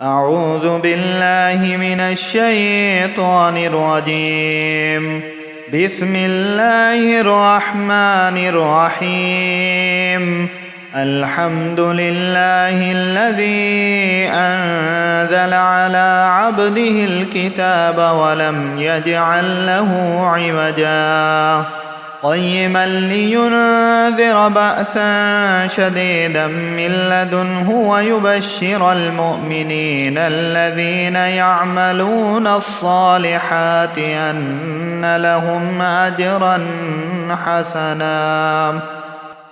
أعوذ بالله من الشيطان الرجيم. بسم الله الرحمن الرحيم. الحمد لله الذي أنزل على عبده الكتاب ولم يجعل له عوجا قيما لينذر بأسا شديدا من لدنه ويبشر المؤمنين الذين يعملون الصالحات أن لهم أجرا حسنا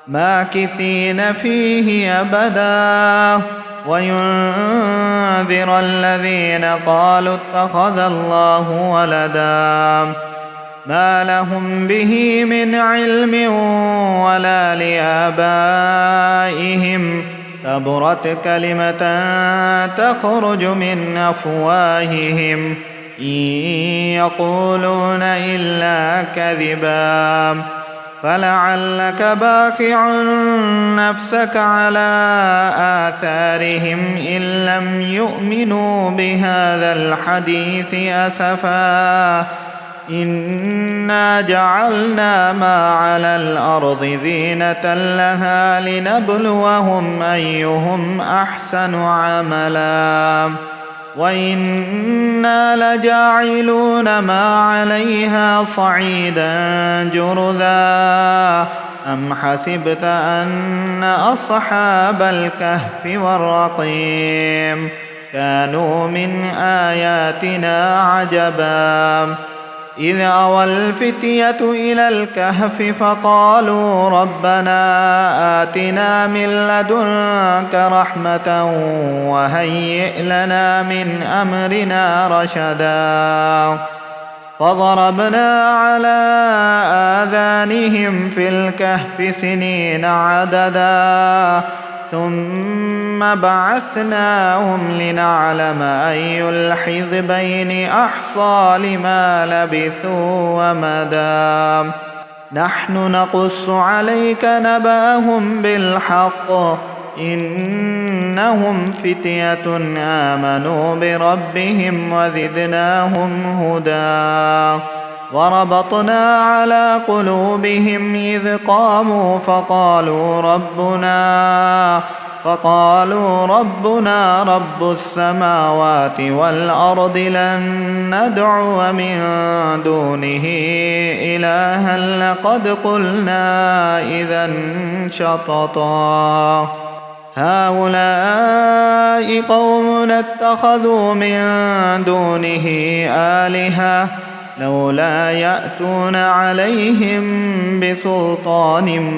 ماكثين فيه أبدا وينذر الذين قالوا اتخذ الله ولدا ما لهم به من علم ولا لآبائهم كبرت كلمة تخرج من أفواههم إن يقولون إلا كذبا فلعلك باخع نفسك على آثارهم إن لم يؤمنوا بهذا الحديث أسفا إنا جعلنا ما على الأرض زينة لها لنبلوهم أيهم أحسن عملا وإنا لجاعلون ما عليها صعيدا جرذا أم حسبت أن أصحاب الكهف والرقيم كانوا من آياتنا عجبا إذ أوى الفتية إلى الكهف فقالوا ربنا آتنا من لدنك رحمة وهيئ لنا من أمرنا رشدا فضربنا على آذانهم في الكهف سنين عددا ثم بعثناهم لنعلم أي الحزبين أحصى لما لبثوا ومدى نحن نقص عليك نبأهم بالحق إنهم فتية آمنوا بربهم وزدناهم هدى وربطنا على قلوبهم إذ قاموا فقالوا ربنا رب السماوات والأرض لن ندعو من دونه إلها لقد قلنا إذا شططا هؤلاء قوم اتخذوا من دونه آلهة لولا يأتون عليهم بسلطان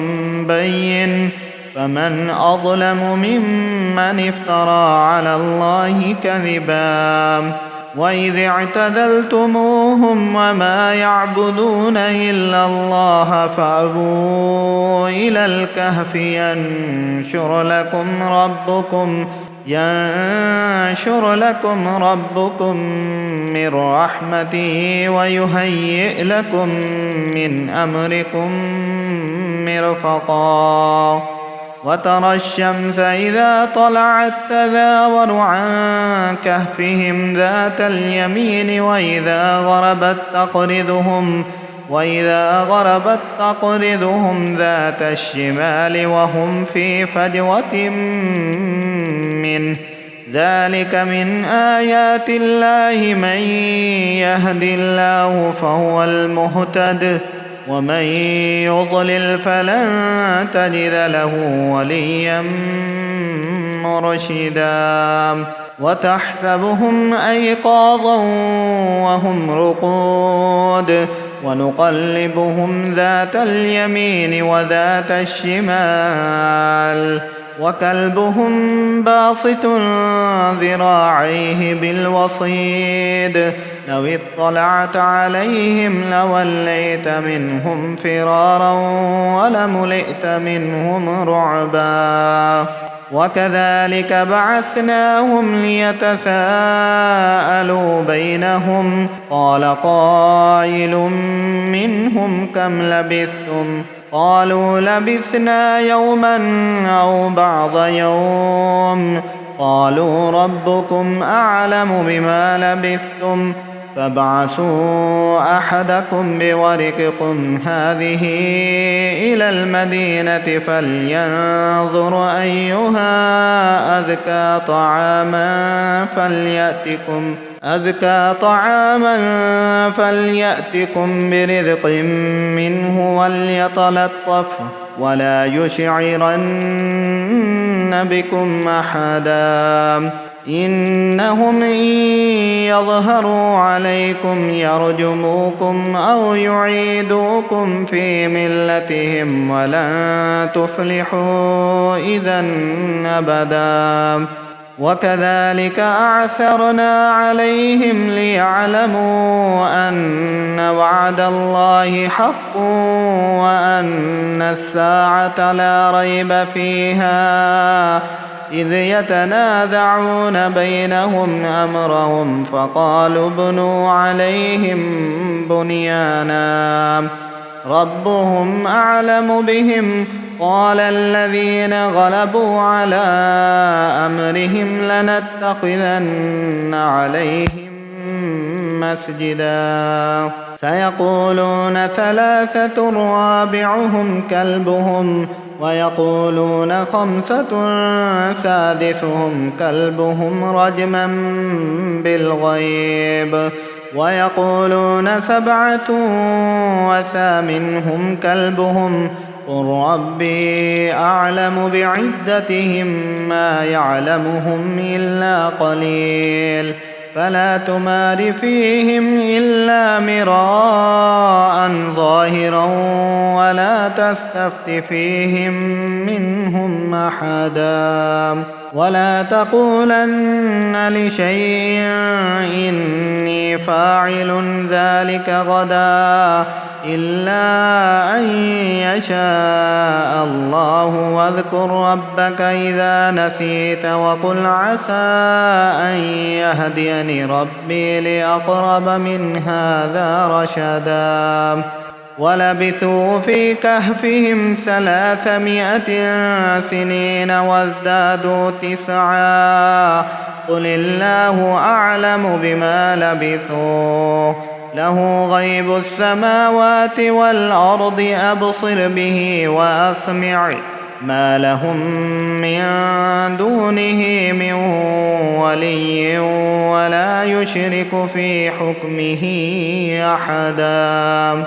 بين فمن أظلم ممن افترى على الله كذبا وإذ اعتزلتموهم وما يعبدون إلا الله فأووا إلى الكهف ينشر لكم ربكم من رحمته ويهيئ لكم من أمركم مرفقا وترى الشمس إذا طلعت تزاور عن كهفهم ذات اليمين وإذا غربت تقرضهم ذات الشمال وهم في فجوة منه ذلك من آيات الله من يهد الله فهو المهتد ومن يضلل فلن تجد له وليا مرشدا وتحسبهم أيقاظا وهم رقود ونقلبهم ذات اليمين وذات الشمال وكلبهم باسط ذراعيه بالوصيد لو اطلعت عليهم لوليت منهم فرارا ولملئت منهم رعبا وكذلك بعثناهم ليتساءلوا بينهم قال قائل منهم كم لبثتم قالوا لبثنا يوما أو بعض يوم قالوا ربكم أعلم بما لبثتم فابعثوا أحدكم بورقكم هذه إلى المدينة فلينظر أيها أذكى طعاما فليأتكم برزق منه وليتلطف ولا يشعرن بكم أحدا إنهم إن يظهروا عليكم يرجموكم أو يعيدوكم في ملتهم ولن تفلحوا إذا أبدا وكذلك أعثرنا عليهم ليعلموا أن وعد الله حق وأن الساعة لا ريب فيها إذ يتنازعون بينهم أمرهم فقالوا ابنوا عليهم بنيانا ربهم أعلم بهم قال الذين غلبوا على أمرهم لنتخذن عليهم مسجدا سيقولون ثلاثة رابعهم كلبهم ويقولون خمسة سادسهم كلبهم رجما بالغيب ويقولون سبعة وثامنهم كلبهم قل ربي أعلم بعدتهم ما يعلمهم إلا قليل فلا تمار فيهم إلا مراء ظاهرا ولا تستفت فيهم منهم أحدا ولا تقولن لشيء إني فاعل ذلك غدا إلا أن يشاء الله واذكر ربك إذا نسيت وقل عسى أن يهديني ربي لأقرب من هذا رشدا ولبثوا في كهفهم 300 سنين وازدادوا 9 قل الله أعلم بما لبثوا له غيب السماوات والأرض أبصر به وأسمع ما لهم من دونه من ولي ولا يشرك في حكمه أحدا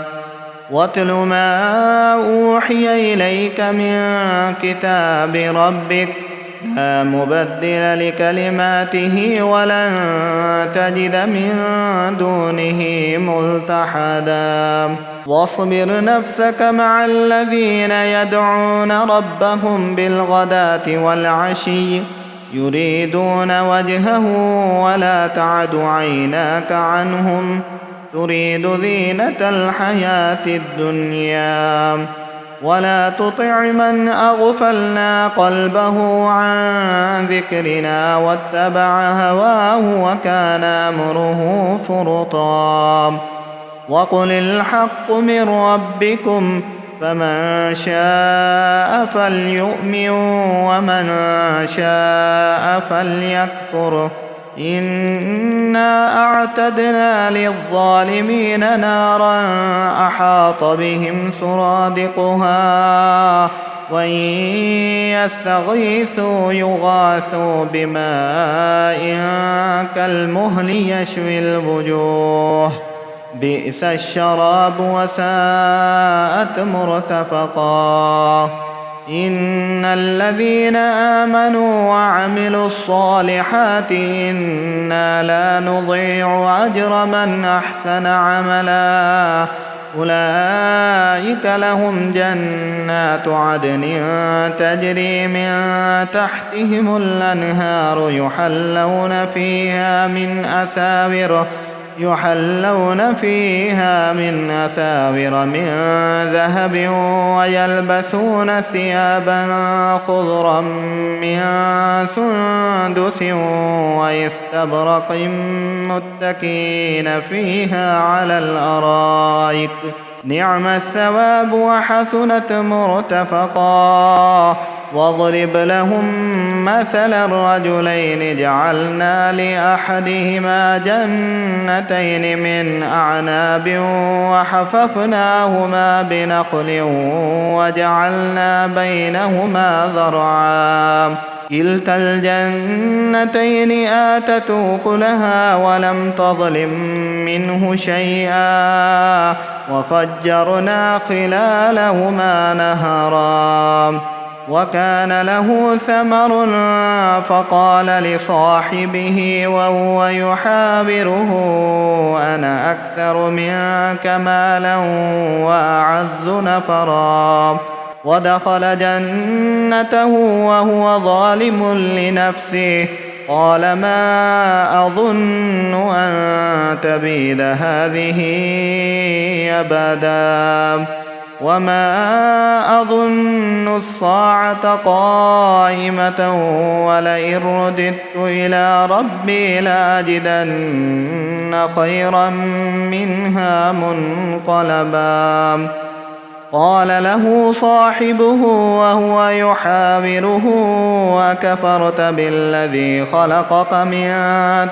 واتل ما أوحي إليك من كتاب ربك لا مبدل لكلماته ولن تجد من دونه ملتحدا واصبر نفسك مع الذين يدعون ربهم بالغداة والعشي يريدون وجهه ولا تعد عيناك عنهم تريد زينة الحياة الدنيا ولا تطع من أغفلنا قلبه عن ذكرنا واتبع هواه وكان أمره فرطا وقل الحق من ربكم فمن شاء فليؤمن ومن شاء فليكفر إنا أعتدنا للظالمين نارا أحاط بهم سرادقها وإن يستغيثوا يغاثوا بماء كالمهل يشوي الوجوه بئس الشراب وساءت مرتفقا إن الذين آمنوا وعملوا الصالحات إنا لا نضيع أجر من أحسن عملا أولئك لهم جنات عدن تجري من تحتهم الأنهار يحلون فيها من أساور من ذهب ويلبسون ثيابا خضرا من سندس واستبرق متكئين فيها على الأرائك نعم الثواب وحسنت مرتفقا واضرب لهم مثل الرجلين جعلنا لأحدهما جنتين من أعناب وحففناهما بنخل وجعلنا بينهما زرعا كلتا الجنتين آتت أكلها ولم تظلم منه شيئا وفجرنا خلالهما نهرا وكان له ثمر فقال لصاحبه وهو يحاوره أنا أكثر منك مالا وأعز نفرا ودخل جنته وهو ظالم لنفسه قال ما أظن أن تبيد هذه أبدا وما أظن الساعة قائمة ولئن رددت إلى ربي لأجدن خيرا منها منقلبا قال له صاحبه وهو يحاوره أكفرت بالذي خلقك من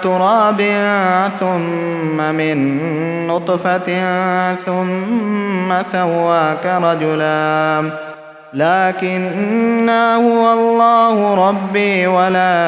تراب ثم من نطفة ثم سواك رجلا لكن هو الله ربي ولا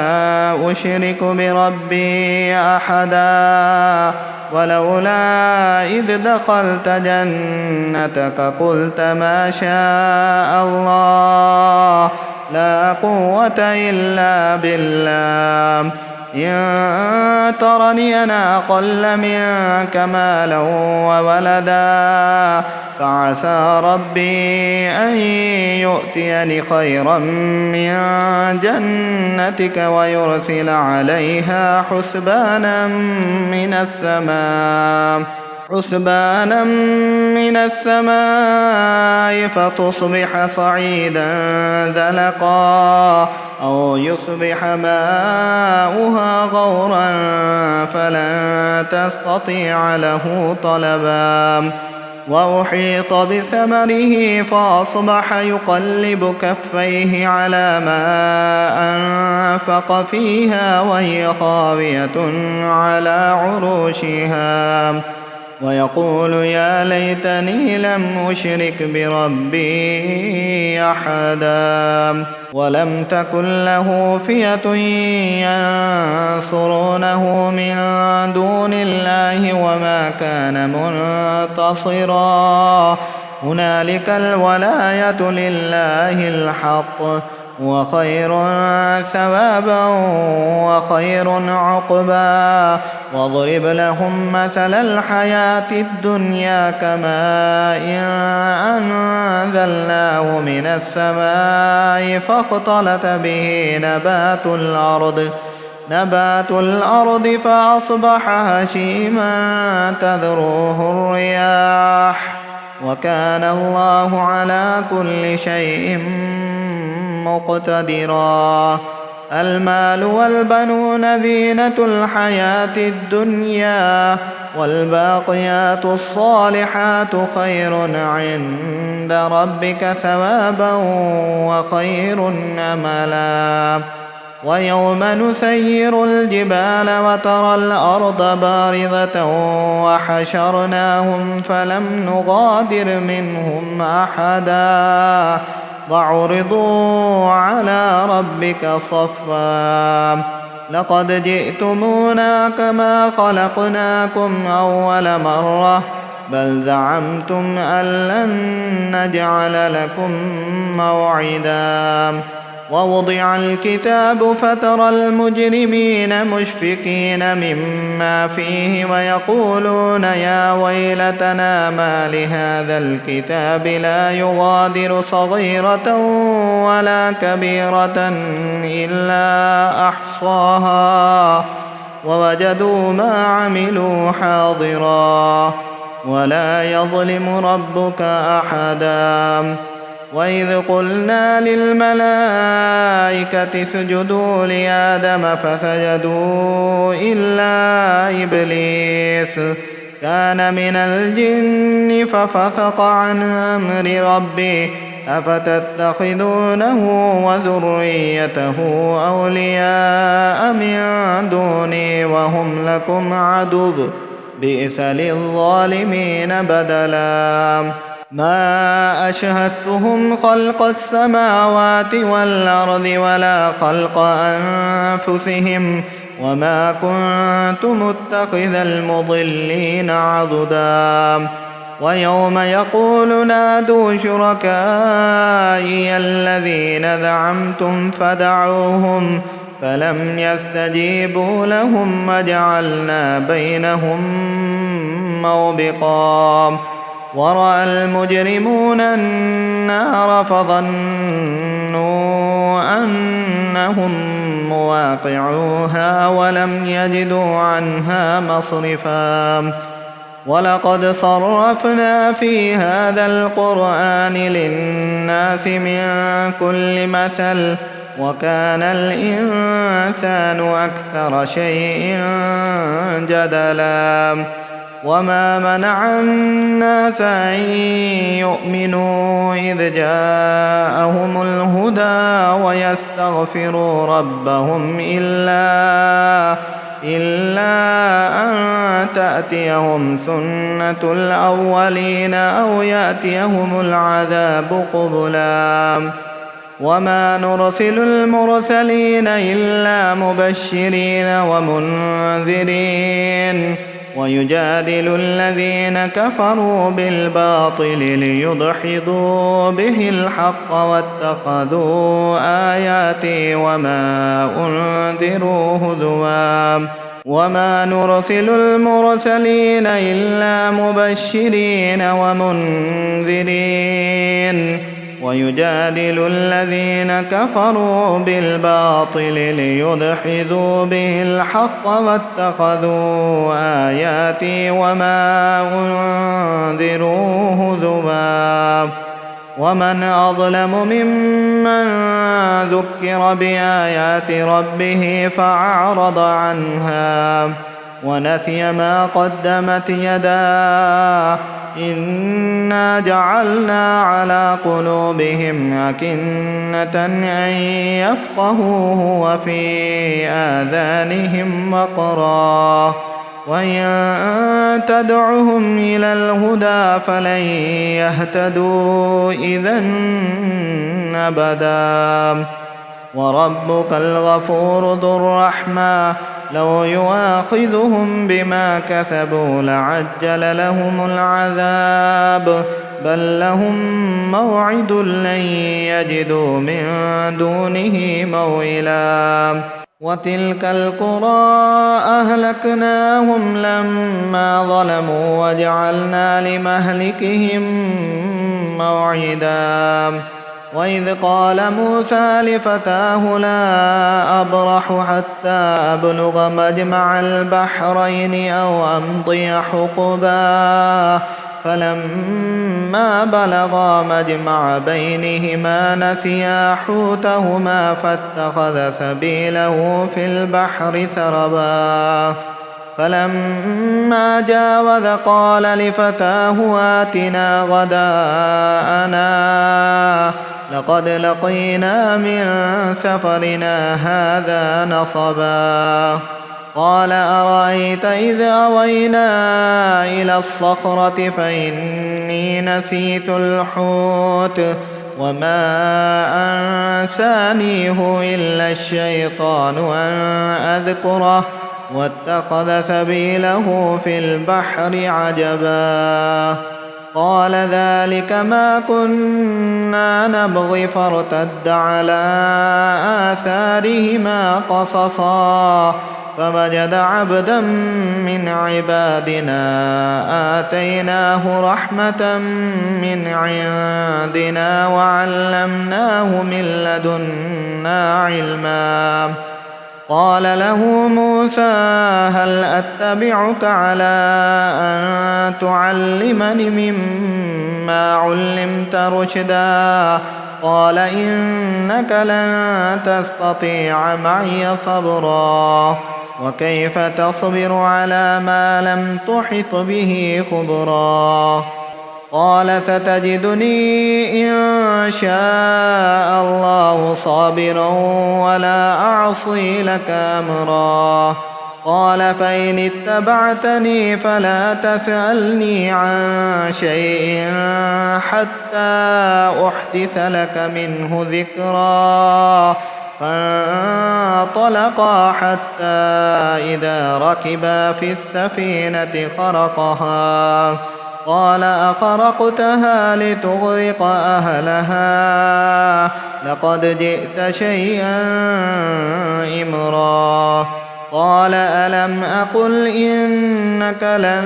أشرك بربي أحدا ولولا إذ دخلت جنتك قلت ما شاء الله لا قوة إلا بالله إن ترني أنا أقل منك مالا وولدا فعسى ربي أن يؤتيني خيرا من جنتك ويرسل عليها حسبانا من السماء فتصبح صعيدا زلقا أو يصبح ماؤها غورا فلن تستطيع له طلبا وأحيط بثمره فأصبح يقلب كفيه على ما أنفق فيها وهي خاوية على عروشها ويقول يا ليتني لم أشرك بربي أحدا ولم تكن له فئة ينصرونه من دون الله وما كان منتصرا هنالك الولاية لله الحق وخير ثوابا وخير عقبا واضرب لهم مثل الحياة الدنيا كماء أنزلناه من السماء فاختلط به نبات الأرض فأصبح هشيما تذروه الرياح وكان الله على كل شيء مقتدرا المال والبنون زينة الحياة الدنيا والباقيات الصالحات خير عند ربك ثوابا وخير أملا ويوم نسير الجبال وترى الأرض بارزة وحشرناهم فلم نغادر منهم أحدا وعرضوا على ربك صفا لقد جئتمونا كما خلقناكم أول مرة بل زعمتم أن لن نجعل لكم موعدا ووضع الكتاب فترى المجرمين مشفقين مما فيه ويقولون يا ويلتنا ما لهذا الكتاب لا يغادر صغيرة ولا كبيرة إلا أحصاها ووجدوا ما عملوا حاضرا ولا يظلم ربك أحدا وإذ قلنا للملائكة اسجدوا لآدم فسجدوا إلا إبليس كان من الجن ففسق عن أمر ربه أفتتخذونه وذريته أولياء من دوني وهم لكم عدو بئس للظالمين بدلا ما أشهدتهم خلق السماوات والأرض ولا خلق أنفسهم وما كنت متخذ المضلين عضدا ويوم يقول نادوا شركائي الذين زعمتم فدعوهم فلم يستجيبوا لهم وجعلنا بينهم موبقا ورأى المجرمون النار فظنوا أنهم مواقعوها ولم يجدوا عنها مصرفا ولقد صرفنا في هذا القرآن للناس من كل مثل وكان الإنسان أكثر شيء جدلا وما منع الناس أن يؤمنوا إذ جاءهم الهدى ويستغفروا ربهم إلا أن تأتيهم سنة الأولين أو يأتيهم العذاب قبلا وما نرسل المرسلين إلا مبشرين ومنذرين ويجادل الذين كفروا بالباطل ليدحضوا به الحق واتخذوا آياتي وما أنذروا هزوا وما نرسل المرسلين إلا مبشرين ومنذرين ويجادل الذين كفروا بالباطل ليدحضوا به الحق واتخذوا آياتي وما أنذروا هزوا ومن أظلم ممن ذكر بآيات ربه فأعرض عنها ونسي ما قدمت يداه إنا جعلنا على قلوبهم أكنة أن يفقهوه وفي آذانهم وقرا وإن تدعهم إلى الهدى فلن يهتدوا إذا أبدا وربك الغفور ذو الرحمة لو يؤاخذهم بما كسبوا لعجل لهم العذاب بل لهم موعد لن يجدوا من دونه موئلا وتلك القرى أهلكناهم لما ظلموا وجعلنا لمهلكهم موعدا وإذ قال موسى لفتاه لا أبرح حتى أبلغ مجمع البحرين أو أمضي حقبا فلما بلغا مجمع بينهما نسيا حوتهما فاتخذ سبيله في البحر سربا فلما جاوز قال لفتاه آتنا غداءنا لقد لقينا من سفرنا هذا نصبا قال أرأيت إذ أوينا إلى الصخرة فإني نسيت الحوت وما أنسانيه إلا الشيطان أن أذكره واتخذ سبيله في البحر عجبا قال ذلك ما كنا نبغي فارتد على آثارهما قصصا فوجد عبدا من عبادنا آتيناه رحمة من عندنا وعلمناه من لدنا علما قال له موسى هل أتبعك على أن تعلمني مما علمت رشدا قال إنك لن تستطيع معي صبرا وكيف تصبر على ما لم تحط به خبرا قال ستجدني إن شاء الله صابرا ولا أعصي لك أمرا. قال فإن اتبعتني فلا تسألني عن شيء حتى أحدث لك منه ذكرا. فانطلقا حتى إذا ركبا في السفينة خرقها. قال أخرقتها لتغرق أهلها لقد جئت شيئا إمرا. قال ألم أقل إنك لن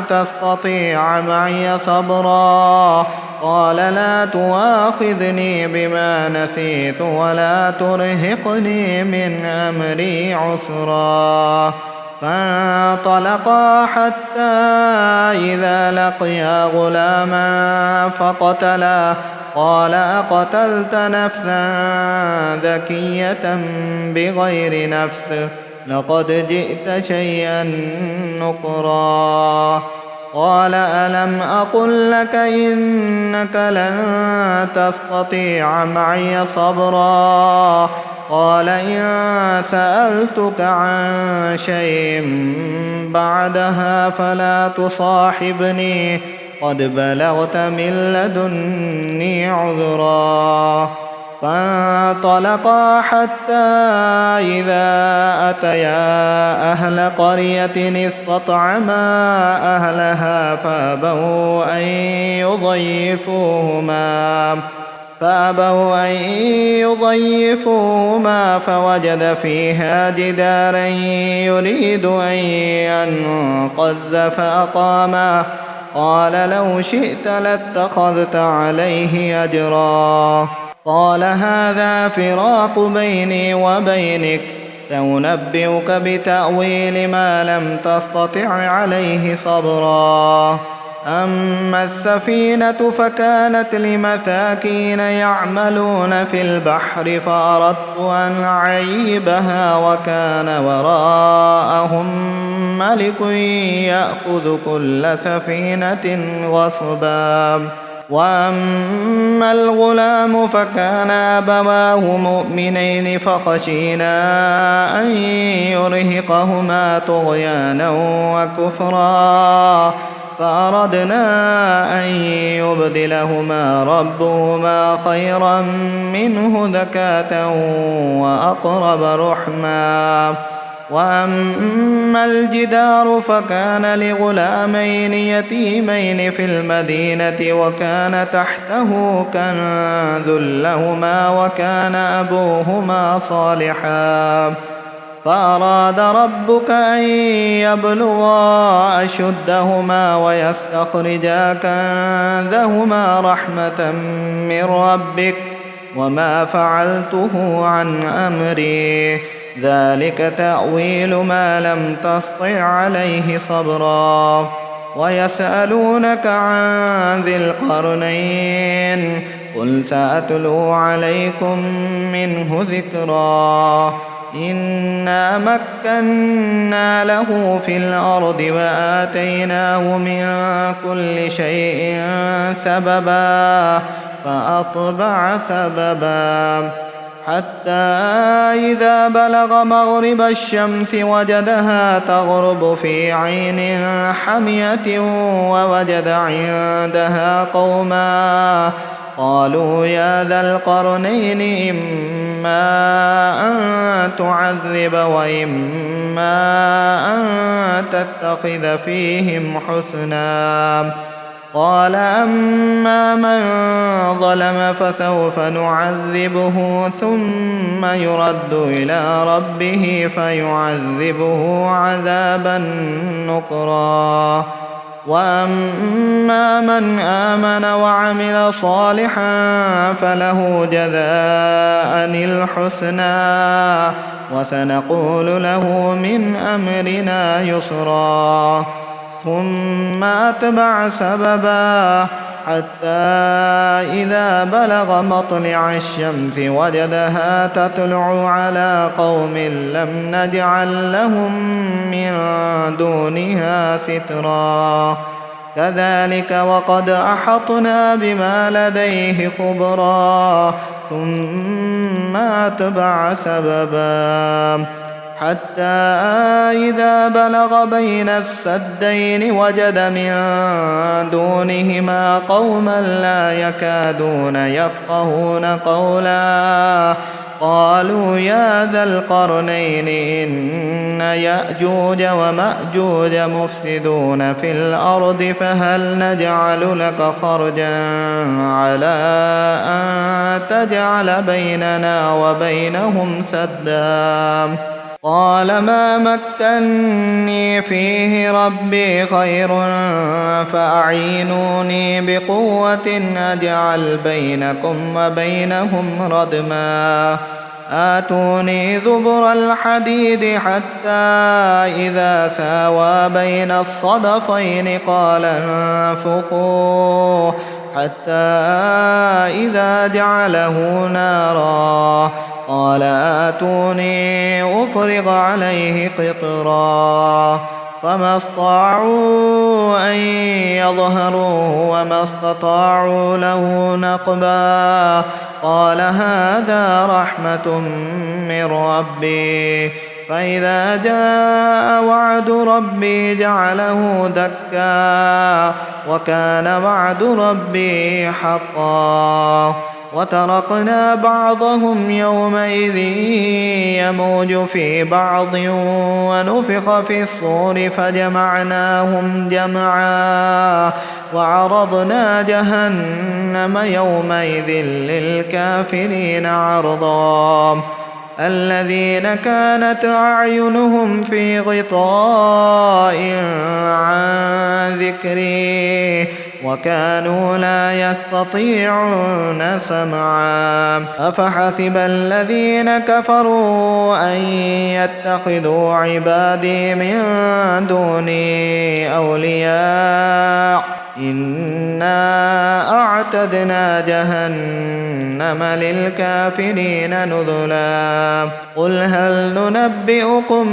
تستطيع معي صبرا. قال لا تؤاخذني بما نسيت ولا ترهقني من أمري عسرا. فانطلقا حتى إذا لقيا غلاما فقتلا. قال أقتلت نفسا ذكية بغير نفس لقد جئت شيئا نكرا. قال ألم أقل لك إنك لن تستطيع معي صبرا. قال إن سألتك عن شيء بعدها فلا تصاحبني قد بلغت من لدني عذرا. فانطلقا حتى إذا أتيا أهل قرية استطعما أهلها فأبوا أن يضيفوهما فوجد فيها جدارا يريد أن ينقض فأقاما. قال لو شئت لاتخذت عليه أجرا. قال هذا فراق بيني وبينك سأنبئك بتأويل ما لم تستطع عليه صبرا. أما السفينة فكانت لمساكين يعملون في البحر فأردت أن أعيبها وكان وراءهم ملك يأخذ كل سفينة غصبا. وأما الغلام فكان أبواه مؤمنين فخشينا أن يرهقهما طغيانا وكفرا. فأردنا أن يبدلهما ربهما خيرا منه زكاة وأقرب رحما. وأما الجدار فكان لغلامين يتيمين في المدينة وكان تحته كنز لهما وكان أبوهما صالحا. فأراد ربك أن يبلغا أشدهما ويستخرجا كنزهما رحمة من ربك وما فعلته عن أمري ذلك تأويل ما لم تسطع عليه صبرا. ويسألونك عن ذي القرنين قل سأتلو عليكم منه ذكرا. إنا مكنا له في الأرض وآتيناه من كل شيء سببا فأتبع سببا حتى إذا بلغ مغرب الشمس وجدها تغرب في عين حمية ووجد عندها قوما قالوا يا ذا القرنين إما أن تعذب وإما أن تتخذ فيهم حسنا. قال أما من ظلم فسوف نعذبه ثم يرد إلى ربه فيعذبه عذابا نكرا. وأما من آمن وعمل صالحا فله جزاء الحسنى وسنقول له من أمرنا يسرا. ثم أتبع سببا حتى إذا بلغ مطلع الشمس وجدها تطلع على قوم لم نجعل لهم من دونها سترا. كذلك وقد أحطنا بما لديه خبرا ثم أتبع سببا حتى إذا بلغ بين السدين وجد من دونهما قوما لا يكادون يفقهون قولا قالوا يا ذا القرنين إن يأجوج ومأجوج مفسدون في الأرض فهل نجعل لك خرجا على أن تجعل بيننا وبينهم سدا قال ما مكني فيه ربي خير فأعينوني بقوة أجعل بينكم وبينهم ردما آتوني زبر الحديد حتى إذا ساوى بين الصدفين قال انفخوا حتى إذا جعله نارا قال آتوني أفرغ عليه قطرا فما استطاعوا أن يظهروه وما استطاعوا له نقبا قال هذا رحمة من ربي فإذا جاء وعد ربي جعله دكا وكان وعد ربي حقا وتركنا بعضهم يومئذ يموج في بعض ونفخ في الصور فجمعناهم جمعا وعرضنا جهنم يومئذ للكافرين عرضا الذين كانت أعينهم في غطاء عن ذكري وكانوا لا يستطيعون سمعا أفحسب الذين كفروا أن يتخذوا عبادي من دوني أولياء إنا أعتدنا جهنم للكافرين نزلا قل هل ننبئكم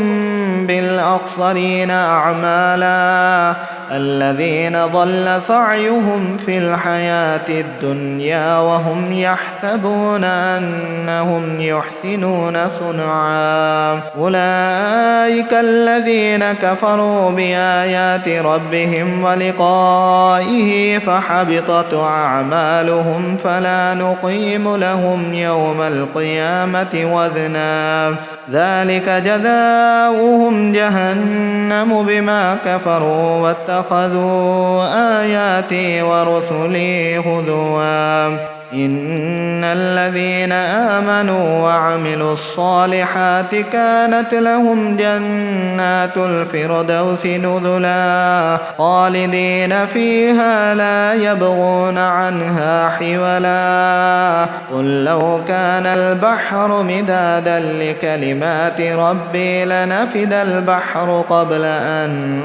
بالأخسرين أعمالا الذين ضل سعيهم في الحياة الدنيا وهم يحسبون أنهم يحسنون صنعا أولئك الذين كفروا بآيات ربهم ولقائه فحبطت أعمالهم فلا نقيم لهم يوم القيامة وزنا ذلك جزاؤهم جهنم بما كفروا واتخذوا آياتي ورسلي هزوا إن الذين آمنوا وعملوا الصالحات كانت لهم جنات الفردوس نزلا خالدين فيها لا يبغون عنها حولا قل لو كان البحر مدادا لكلمات ربي لنفد البحر قبل أن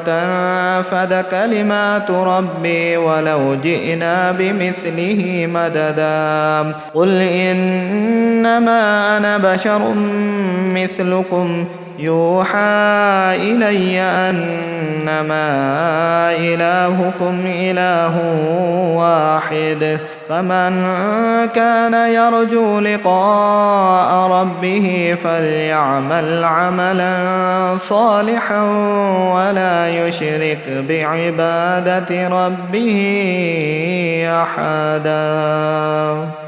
تنفد كلمات ربي ولو جئنا بمثله مددا قل إنما أنا بشر مثلكم يوحى إلي أنما إلهكم إله واحد فمن كان يرجو لقاء ربه فليعمل عملا صالحا ولا يشرك بعبادة ربه أحدا.